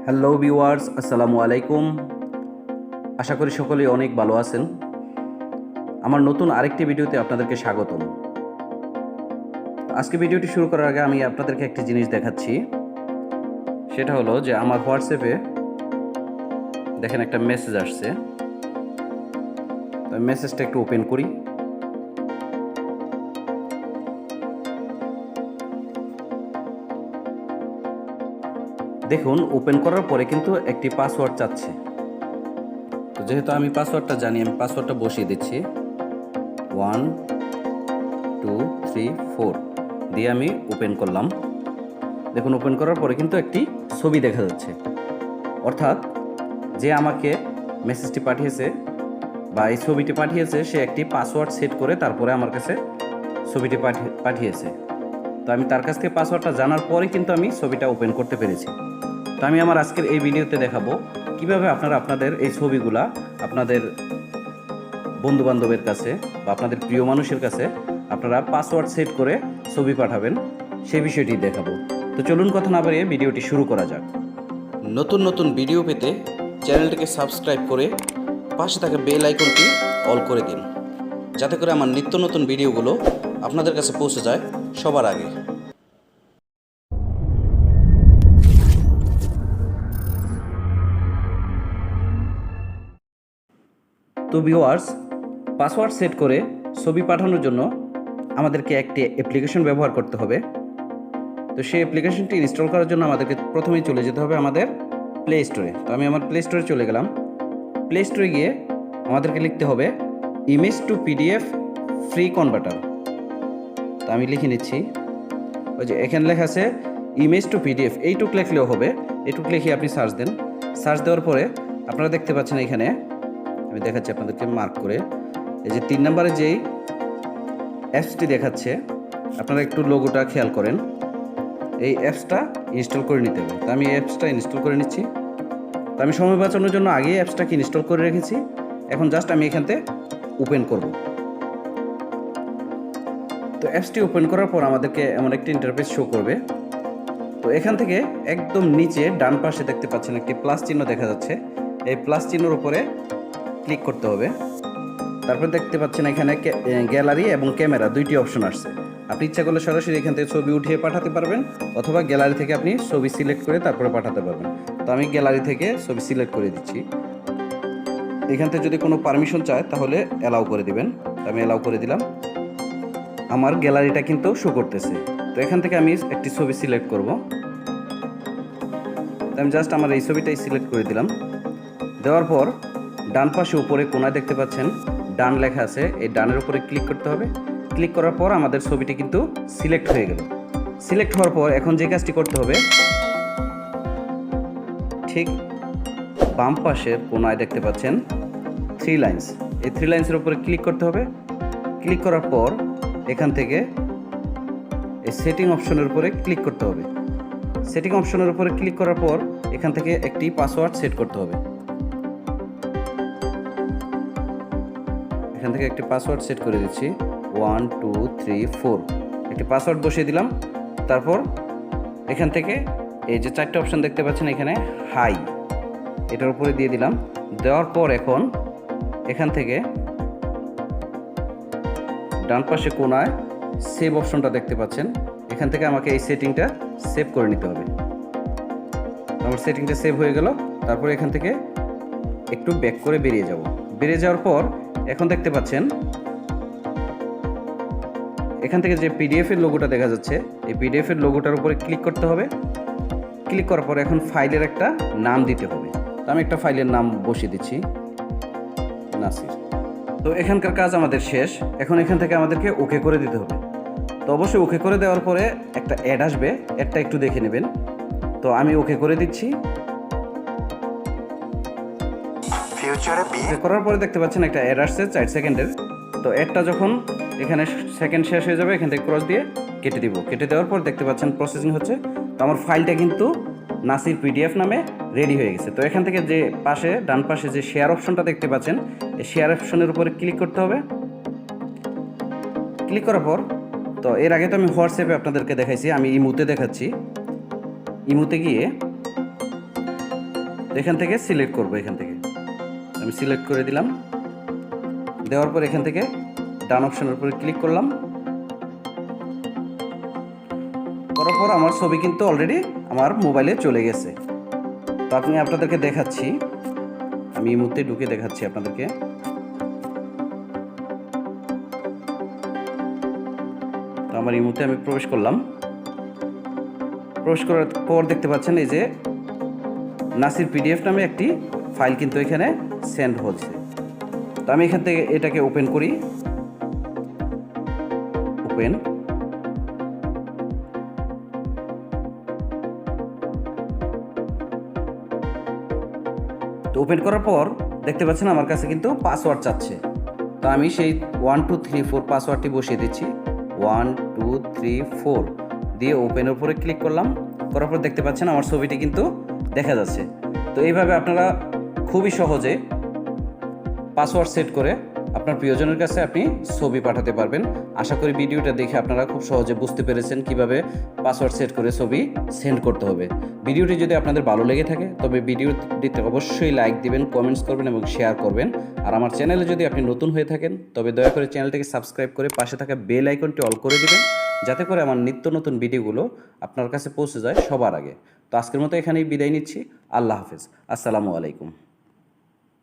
Hello viewers, আসসালামু আলাইকুম। আশা করি সকলেই অনেক ভালো আছেন। আমার নতুন আরেকটি ভিডিওতে আপনাদেরকে স্বাগতম। আজকে ভিডিওটি শুরু করার আগে আমি আপনাদেরকে একটি জিনিস দেখাচ্ছি। সেটা হলো যে আমার হোয়াটসঅ্যাপে দেখেন একটা মেসেজ আসছে। তো মেসেজটা একটু ওপেন করি। দেখুন, ওপেন করার পরে কিন্তু একটি পাসওয়ার্ড চাচ্ছে। তো যেহেতু আমি পাসওয়ার্ডটা জানি, আমি পাসওয়ার্ডটা বসিয়ে দিচ্ছি। 1 2 3 4 দিয়ে আমি ওপেন করলাম। দেখুন, ওপেন করার পরে কিন্তু একটি ছবি দেখা যাচ্ছে। অর্থাৎ যে আমাকে মেসেজটি পাঠিয়েছে বা এই ছবিটি পাঠিয়েছে, সে একটি পাসওয়ার্ড সেট করে তারপরে আমার কাছে ছবিটি পাঠিয়েছে। তো আমি তার কাছ থেকে পাসওয়ার্ডটা জানার পরে কিন্তু আমি ছবিটা ওপেন করতে পেরেছি। তো আমি আমার আজকের এই ভিডিওতে দেখাবো কিভাবে আপনারা আপনাদের এই ছবিগুলা আপনাদের বন্ধুবান্ধবের কাছে বা আপনাদের প্রিয় মানুষের কাছে আপনারা পাসওয়ার্ড সেট করে ছবি পাঠাবেন, সেই বিষয়টি দেখাবো। তো চলুন কথা না বাড়িয়ে ভিডিওটি শুরু করা যাক। নতুন নতুন ভিডিও পেতে চ্যানেলটিকে সাবস্ক্রাইব করে পাশে থাকা বেল আইকনটি অল করে দিন, যাতে করে আমার নিত্য নতুন ভিডিওগুলো আপনাদের কাছে পৌঁছে যায় সবার আগে। তো ভিউয়ার্স, পাসওয়ার্ড সেট করে ছবি পাঠানোর জন্য আমাদেরকে একটি অ্যাপ্লিকেশন ব্যবহার করতে হবে। তো সেই অ্যাপ্লিকেশনটি ইনস্টল করার জন্য আমাদেরকে প্রথমেই চলে যেতে হবে আমাদের প্লে স্টোরে। তো আমি আমার প্লে স্টোরে চলে গেলাম। প্লে স্টোরে গিয়ে আমাদেরকে লিখতে হবে image to PDF free converter. তো আমি লিখে নিচ্ছি। ওই যে এখানে লেখা আছে ইমেজ টু পিডিএফ, এইটুক লিখলেও হবে। এইটুক লিখে আপনি সার্চ দেন। সার্চ দেওয়ার পরে আপনারা দেখতে পাচ্ছেন এখানে, আমি দেখাচ্ছি আপনাদেরকে মার্ক করে, এই যে 3 নম্বরে যেই অ্যাপসটি দেখাচ্ছে, আপনারা একটু লোগোটা খেয়াল করেন। এই অ্যাপসটা ইনস্টল করে নিতে হবে। তো আমি এই অ্যাপসটা ইনস্টল করে নিচ্ছি। তো আমি সময় বাঁচানোর জন্য আগেই অ্যাপসটাকে ইনস্টল করে রেখেছি। এখন জাস্ট আমি এখানতে ওপেন করব। তো অ্যাপসটি ওপেন করার পর আমাদেরকে এমন একটি ইন্টারফেস শো করবে। তো এখান থেকে একদম নিচে ডান পাশে দেখতে পাচ্ছেন একটি প্লাস চিহ্ন দেখা যাচ্ছে। এই প্লাস চিহ্নের উপরে ক্লিক করতে হবে। তারপর দেখতে পাচ্ছেন এখানে গ্যালারি এবং ক্যামেরা দুইটি অপশন আসছে। আপনি ইচ্ছা করলে সরাসরি এখান থেকে ছবি উঠিয়ে পাঠাতে পারবেন, অথবা গ্যালারি থেকে আপনি ছবি সিলেক্ট করে তারপরে পাঠাতে পারবেন। তো আমি গ্যালারি থেকে ছবি সিলেক্ট করে দিচ্ছি। এখান থেকে যদি কোনো পারমিশন চায় তাহলে অ্যালাউ করে দিবেন। আমি অ্যালাউ করে দিলাম। আমার গ্যালারিটা কিন্তু শো করতেছে। তো এখান থেকে আমি একটি ছবি সিলেক্ট করব। আমি জাস্ট আমার এই ছবিটাই সিলেক্ট করে দিলাম। দেওয়ার পর ডান পাশে উপরে কোনায় দেখতে পাচ্ছেন ডান লেখা আছে, এই ডানের উপরে ক্লিক করতে হবে। ক্লিক করার পর আমাদের ছবিটি কিন্তু সিলেক্ট হয়ে গেল। সিলেক্ট হওয়ার পর এখন যে কাজটি করতে হবে, ঠিক বাম পাশের কোনায় দেখতে পাচ্ছেন 3 লাইন্স, এই 3 লাইন্সের উপরে ক্লিক করতে হবে। ক্লিক করার পর এখান থেকে এই সেটিং অপশনের উপরে ক্লিক করতে হবে। সেটিং অপশনের উপরে ক্লিক করার পর এখান থেকে একটি পাসওয়ার্ড সেট করতে হবে। এখান থেকে একটি পাসওয়ার্ড সেট করে দিচ্ছি, 1 2 3 4 একটি পাসওয়ার্ড বসিয়ে দিলাম। তারপর এখান থেকে এই যে 4টে অপশন দেখতে পাচ্ছেন এখানে হাই, এটার উপরে দিয়ে দিলাম। দেওয়ার পর এখন এখান থেকে ডান পাশে কোনায় সেভ অপশনটা দেখতে পাচ্ছেন, এখান থেকে আমাকে এই সেটিংটা সেভ করে নিতে হবে। আমার সেটিংটা সেভ হয়ে গেল। তারপর এখান থেকে একটু ব্যাক করে বেরিয়ে যাব। বেরিয়ে যাওয়ার পর এখন দেখতে পাচ্ছেন এখান থেকে যে পিডিএফ এর লোগোটা দেখা যাচ্ছে, এই পিডিএফ এর লোগোটার উপরে ক্লিক করতে হবে। ক্লিক করার পর এখন ফাইলের একটা নাম দিতে হবে। তো আমি একটা ফাইলের নাম বসিয়ে দিচ্ছি, নাসির। তো এখানকার কাজ আমাদের শেষ। এখন এখান থেকে আমাদেরকে ওকে করে দিতে হবে। তো অবশ্যই ওকে করে দেওয়ার পরে একটা অ্যাড আসবে, অ্যাডটা একটু দেখে নেবেন। তো আমি ওকে করে দিচ্ছি। ওকে করার পরে দেখতে পাচ্ছেন একটা অ্যাড আসছে 4 সেকেন্ডের। তো অ্যাডটা যখন এখানে সেকেন্ড শেষ হয়ে যাবে, এখান থেকে ক্রস দিয়ে কেটে দিব। কেটে দেওয়ার পর দেখতে পাচ্ছেন প্রসেসিং হচ্ছে। তো আমার ফাইলটা কিন্তু নাসির পিডিএফ নামে রেডি হয়ে গেছে। তো এখান থেকে যে পাশে ডান পাশে যে শেয়ার অপশনটা দেখতে পাচ্ছেন, এই শেয়ার অপশনের উপরে ক্লিক করতে হবে। ক্লিক করার পর, তো এর আগে তো আমি হোয়াটসঅ্যাপে আপনাদেরকে দেখাইছি, আমি ইমুতে দেখাচ্ছি। ইমুতে গিয়ে এখান থেকে সিলেক্ট করব, এখান থেকে আমি সিলেক্ট করে দিলাম। দেওয়ার পর এখান থেকে ডান অপশনের উপরে ক্লিক করলাম। করার পর আমার ছবি কিন্তু অলরেডি আমার মোবাইলে চলে গেছে। তো আপনাদেরকে দেখাচ্ছি, আমি এই মুহূর্তে ঢুকে দেখাচ্ছি আপনাদেরকে। তো আমার এই মুহূর্তে আমি প্রবেশ করলাম। প্রবেশ করার পর দেখতে পাচ্ছেন এই যে নাসির পিডিএফ নামে একটি ফাইল কিন্তু এখানে সেন্ড হচ্ছে। তো আমি এখান থেকে এটাকে ওপেন করি। ওপেন। তো ওপেন করার পর দেখতে পাচ্ছেন আমার কাছে কিন্তু পাসওয়ার্ড চাচ্ছে। তো আমি সেই 1 2 3 4 পাসওয়ার্ডটি বসিয়ে দিচ্ছি। 1 2 3 4 দিয়ে ওপেনের উপরে ক্লিক করলাম। করার পর দেখতে পাচ্ছেন আমার ছবিটি কিন্তু দেখা যাচ্ছে। তো এইভাবে আপনারা খুবই সহজে পাসওয়ার্ড সেট করে আপনার প্রিয়জনের কাছে আপনি ছবি পাঠাতে পারবেন। আশা করি ভিডিওটা দেখে আপনারা খুব সহজে বুঝতে পেরেছেন কিভাবে পাসওয়ার্ড সেট করে ছবি সেন্ড করতে হবে। ভিডিওটি যদি আপনাদের ভালো লেগে থাকে তবে ভিডিওটিতে অবশ্যই লাইক দিবেন, কমেন্টস করবেন এবং শেয়ার করবেন। আর আমার চ্যানেলে যদি আপনি নতুন হয়ে থাকেন তবে দয়া করে চ্যানেলটিকে সাবস্ক্রাইব করে পাশে থাকা বেল আইকনটি অল করে দিবেন, যাতে করে আমার নিত্য নতুন ভিডিওগুলো আপনার কাছে পৌঁছে যায় সবার আগে। তো আজকের মতো এখানেই বিদায় নিচ্ছি। আল্লাহ হাফেজ। আসসালামু আলাইকুম।